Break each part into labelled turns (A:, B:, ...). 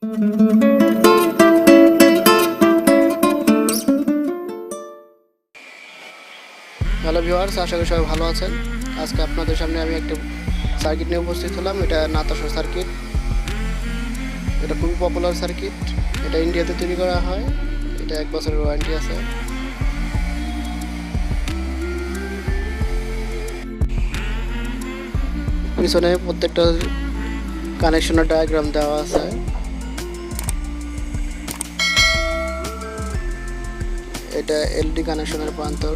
A: Hello viewers, আশা করি সবাই ভালো আছেন। আজকে আপনাদের সামনে আমি একটা সার্কিট নিয়ে উপস্থিত হলাম। এটা নাতাশা সার্কিট। এটা খুবই পপুলার সার্কিট। এটা ইন্ডিয়াতে তৈরি করা হয়। এটা 1 বছরের ওয়ারেন্টি আছে। পিছনে প্রত্যেকটা কানেকশনের ডায়াগ্রাম দেওয়া আছে। এটা এলডি কানেকশনের প্রান্তর।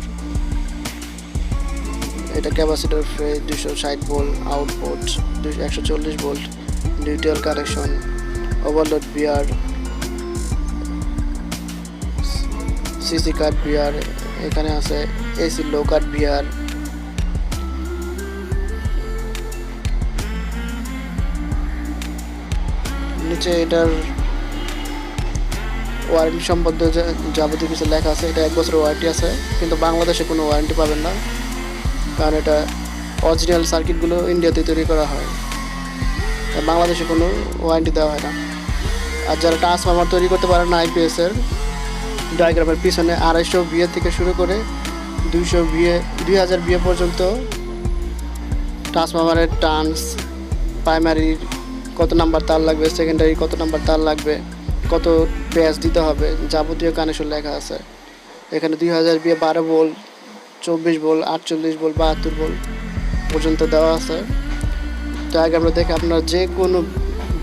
A: এটা capacitor phase 260 volt, output 140 volt, neutral connection, overload বিয়ার, সিসি কাট বিয়ার, এখানে আছে এসি লো কাট বিয়ার। নিচে এটার ওয়ারেন্টি সম্বন্ধে যাবতীয় কিছু লেখা আছে। এটা 1 বছরের ওয়ারেন্টি আছে, কিন্তু বাংলাদেশে কোনো ওয়ারেন্টি পাবেন না, কারণ এটা অরিজিনাল সার্কিটগুলো ইন্ডিয়াতে তৈরি করা হয়। বাংলাদেশে কোনো ওয়ারেন্টি দেওয়া হয় না। আর যারা ট্রান্সফরমার তৈরি করতে পারেন না, আইপিএসের ডায়াগ্রামের পিছনে 250 বিএ থেকে শুরু করে 200 বিএ 2000 বিএ পর্যন্ত ট্রান্সফরমারের টার্নস, প্রাইমারির কত নাম্বার তার লাগবে, সেকেন্ডারি কত নাম্বার তার লাগবে, কত প্যাচ দিতে হবে, যাবতীয় কানেকশন লেখা আছে। এখানে 2000 BA 12 volt, 24 volt, 48 volt, 72 volt পর্যন্ত দেওয়া আছে। ডায়াগ্রামটা দেখে আপনারা যে কোনো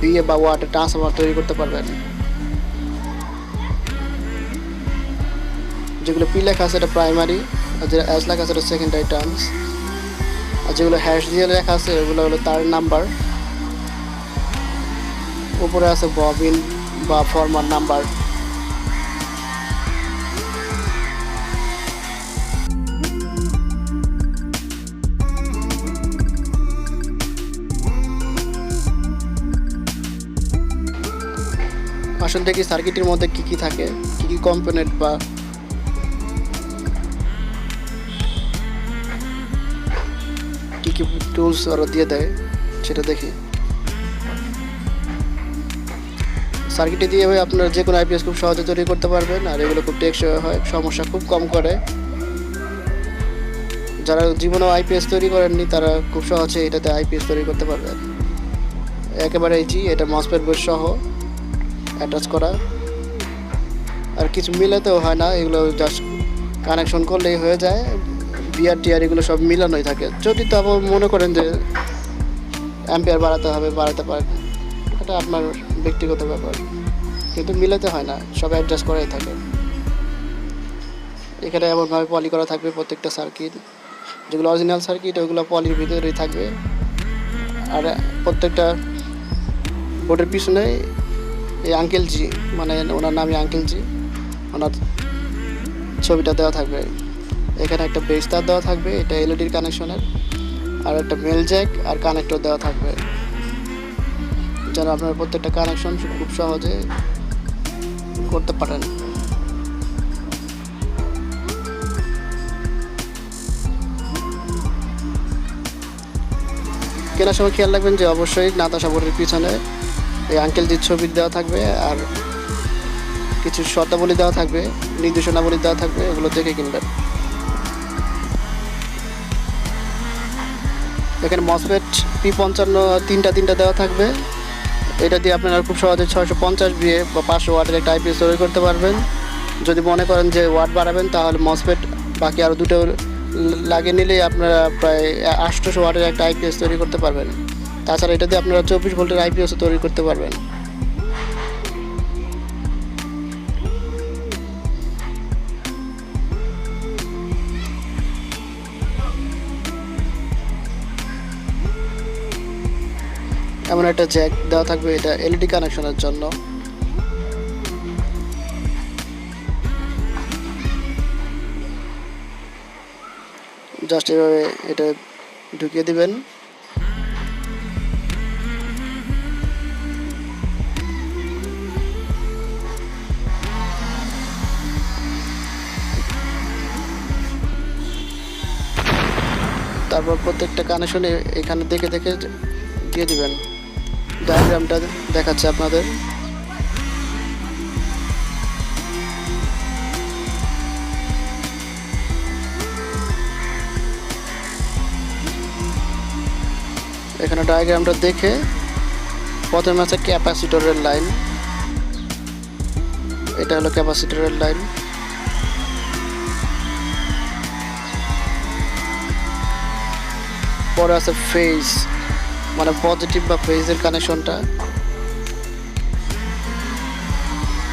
A: বিএ বা ওয়াটে ট্রান্সফরমার তৈরি করতে পারবেন। যেগুলো পি লেখা আছে এটা প্রাইমারি, আর যেটা এস লেখা আছে এটা সেকেন্ডারি টার্মস, আর যেগুলো হ্যাশ দিয়ে লেখা আছে ওগুলো হলো তার নাম্বার। উপরে আছে ববিন বা ফরমার নাম্বার। আসলে দেখি সার্কিটের মধ্যে কি কি থাকে, কি কি কম্পোনেন্ট বা কি কি টুলস ওরা দিয়ে দেয় সেটা দেখি। সার্কিটে দিয়ে আপনারা যে কোনো আইপিএস খুব সহজে তৈরি করতে পারবেন, আর এগুলো খুব টেকসই হয়, সমস্যা খুব কম করে। যারা জীবনেও আইপিএস তৈরি করেননি তারা খুব সহজে এটাতে আইপিএস তৈরি করতে পারবেন। একেবারে ইজি, এটা মসফেট বোর্ড সহ অ্যাটাচ করা, আর কিছু মিলাতেও হয় না, এগুলো জাস্ট কানেকশন করলেই হয়ে যায়। বিআর টিআর এগুলো সব মিলানোই থাকে। যদি তো আপনি মনে করেন যে অ্যাম্পিয়ার বাড়াতে হবে, বাড়াতে পারেন, এটা আপনার ব্যক্তিগত ব্যাপার, কিন্তু মিলাতে হয় না, সব অ্যাডজাস্ট করাই থাকে। এখানে এমনভাবে পলি করা থাকবে প্রত্যেকটা সার্কিট। যেগুলো অরিজিনাল সার্কিট ওগুলো পলির ভিতরেই থাকবে। আর প্রত্যেকটা বোর্ডের পিছনে এই আঙ্কেল জি, মানে ওনার নামই আঙ্কেল জি, ওনার ছবিটা দেওয়া থাকবে। এখানে একটা বেস তার দেওয়া থাকবে, এটা এলইডির কানেকশনের, আর একটা মেল জ্যাক আর কানেক্টর দেওয়া থাকবে, যেন আপনার প্রত্যেকটা কানেকশন খুব সহজে করতে পারেন। কেনার সময় খেয়াল রাখবেন যে অবশ্যই নাতাশা বোর্ডের পিছনে এই আঙ্কেলজির ছবি দেওয়া থাকবে, আর কিছু শর্তাবলী দেওয়া থাকবে, নির্দেশনাবলী দেওয়া থাকবে, এগুলো দেখে কিনবেন। এখানে মসফেট P55 তিনটা দেওয়া থাকবে। এটা দিয়ে আপনারা খুব সহজে 650 বিএ বা 500 ওয়াটের একটা আইপিএস তৈরি করতে পারবেন। যদি মনে করেন যে ওয়াট বাড়াবেন, তাহলে মসফেট বাকি আরও দুটো লাগিয়ে নিলেই আপনারা প্রায় 800 ওয়াটের একটা আইপিএস তৈরি করতে পারবেন। তাছাড়া এটা দিয়ে আপনারা 24 ভোল্টের আইপিএসও তৈরি করতে পারবেন। এমন একটা জ্যাক দেওয়া থাকবে, এটা এলইডি কানেকশনের জন্য। জাস্ট এভাবে এটা ঢুকিয়ে দিবেন। তারপর প্রত্যেকটা কানেকশনে এখানে দেখে দেখে দিয়ে দিবেন। ডায়াগ্রামটা দেখাচ্ছে আপনাদের। এখানে ডায়াগ্রামটা দেখে প্রথমে আছে ক্যাপাসিটরের লাইন, এটা হলো ক্যাপাসিটরের লাইন। পরে আছে ফেজ, মানে পজিটিভ বা ফেজের কানেকশনটা।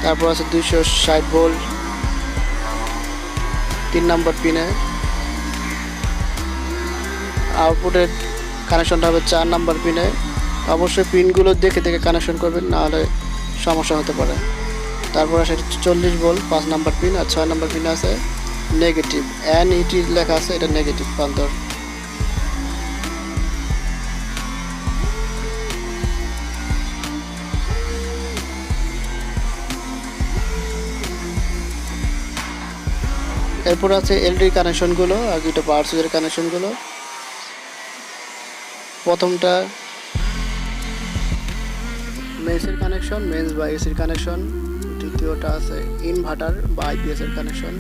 A: তারপর আছে 260 ভোল্ট 3 নম্বর পিনে। আউটপুটের কানেকশনটা হবে 4 নম্বর পিনে। অবশ্যই পিনগুলো দেখে দেখে কানেকশন করবেন, নাহলে সমস্যা হতে পারে। তারপর আছে 40 ভোল্ট 5 নম্বর পিন, আর 6 নম্বর পিন আছে নেগেটিভ, NET লেখা আছে, এটা নেগেটিভ প্রান্তর। এরপর আছে এলডি কানেকশনগুলো আর দুটো পাওয়ার সুইচের কানেকশনগুলো। প্রথমটা মেন্সের কানেকশন, মেন্স বা এসির কানেকশন। দ্বিতীয়টা আছে ইনভার্টার বা আইপিএস এর কানেকশন।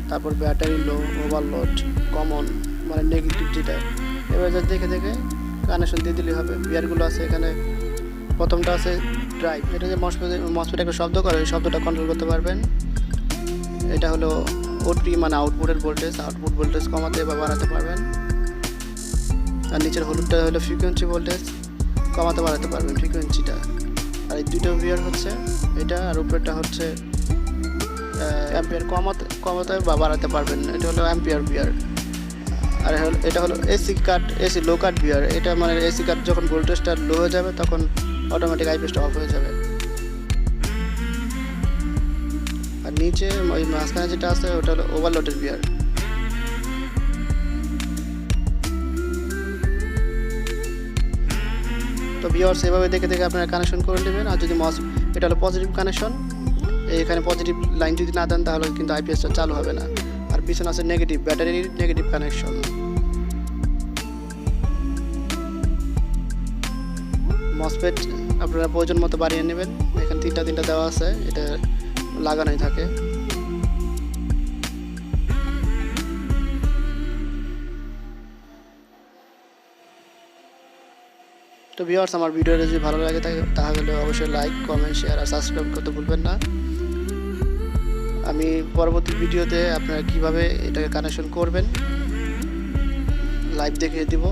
A: তারপর ব্যাটারি লো, ওভারলোড, কমন মানে নেগেটিভ যেটা, এবার দেখে দেখে কানেকশন দিয়ে দিলেই হবে। বিয়ারগুলো আছে এখানে। প্রথমটা আছে ড্রাইভ, এটা যে মসফেট একটা শব্দ করে, ওই শব্দটা কন্ট্রোল করতে পারবেন। এটা হলো ওটি মানে আউটপুটের ভোল্টেজ, আউটপুট ভোল্টেজ কমাতে বা বাড়াতে পারবেন। আর নিচের হলুদটা হলো ফ্রিকোয়েন্সি ভোল্টেজ, কমাতে বাড়াতে পারবেন ফ্রিকোয়েন্সিটা। আর এই দুটো বিয়ার হচ্ছে এটা, আর উপরেরটা হচ্ছে অ্যাম্পিয়ার, কমাতে বা বাড়াতে পারবেন। এটা হলো অ্যাম্পিয়ার বিয়ার। আর এটা হলো এসি লো কাট বিয়ার। এটা মানে এসি কাট যখন ভোল্টেজটা লো হয়ে যাবে তখন অটোমেটিক আইপিএসটা অফ হয়ে যাবে। আর নিচে ওই মাঝখানে যেটা আছে ওটা হলো ওভারলোডের বিয়ার। তো ভিউয়ার্স এভাবে দেখে দেখে আপনারা কানেকশন করে নেবেন। আর যদি এটা হলো পজিটিভ কানেকশন, এখানে পজিটিভ লাইন যদি না দেন তাহলে কিন্তু আইপিএসটা চালু হবে না। আর পিছনে আছে নেগেটিভ, ব্যাটারির নেগেটিভ কানেকশন। মসফেট আপনারা প্রয়োজন মতো বাড়িয়ে নেবেন। এখানে তিনটা দেওয়া আছে, এটা লাগানোই থাকে। তো ভিউয়ার্স আমার ভিডিওটা যদি ভালো লাগে তাহলে অবশ্যই লাইক, কমেন্ট, শেয়ার আর সাবস্ক্রাইব করতে ভুলবেন না। আমি পরবর্তী ভিডিওতে আপনারা কিভাবে এটাকে কানেকশন করবেন লাইভ দেখিয়ে দিব।